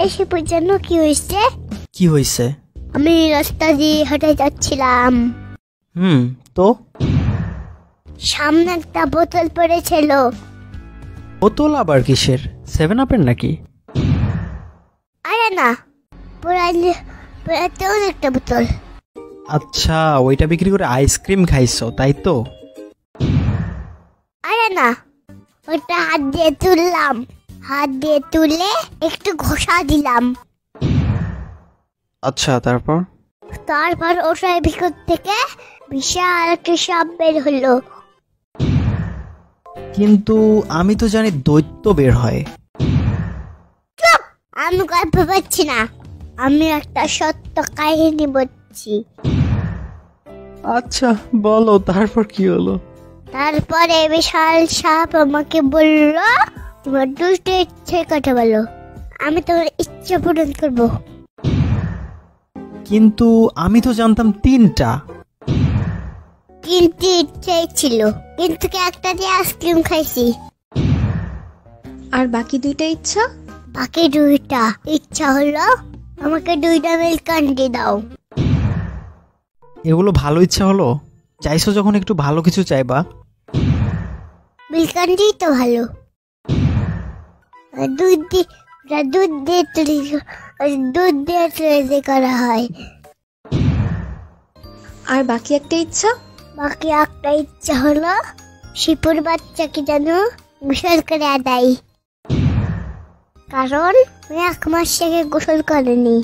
এসে পর্যন্ত কি হয়েছে? কি হয়েছে? আমি রাস্তা দিয়ে হেঁটে যাচ্ছিলাম, তো সামনে একটা বোতল পড়েছিল। বোতল আবার কিসের? 7 আপের নাকি? আরে না, পুরাতে একটা বোতল। আচ্ছা, ওইটা বিক্রি করে আইসক্রিম খাইছো তাই তো? আরে না, ওটা হাত দিয়ে তুললাম, হাত দিয়ে তুলে একটু ঘষা দিলাম। আচ্ছা, তারপর ওটার ভিতর থেকে বিশাল একটা সাপ বের হলো। কিন্তু আমি তো জানি দৈত্য বের হয়। চুপ! আমি গল্প পাচ্ছি না, আমি একটা সত্য কাহিনী বলছি। আচ্ছা বলো, তারপর কি হলো? তারপরে বিশাল সাপ আমাকে বলল, তোমার দুটো ইচ্ছে কথা বলো, আমি তোমার ইচ্ছা পূরণ করব। কিন্তু আমি তো জানতাম 3টা। কিন্তু ইচ্ছাই ছিল, কিন্তু একটা দিয়ে আইসক্রিম খাইছি। আর বাকি 2টা ইচ্ছা? বাকি 2টা ইচ্ছা হলো আমাকে 2টা মিল্ক ক্যান্ডি দাও। এগুলো ভালো ইচ্ছা হলো? চাইছো যখন একটু ভালো কিছু চাইবা। মিল্ক ক্যান্ডি তো ভালো। দুধ দিয়ে তৈরি করা হয়। আর বাকি একটা ইচ্ছা? বাকি একটা ইচ্ছা হলো শিপুর বাচ্চাকে যেন গোসল করে দেয়, কারণ 1 মাস থেকে গোসল করেনি।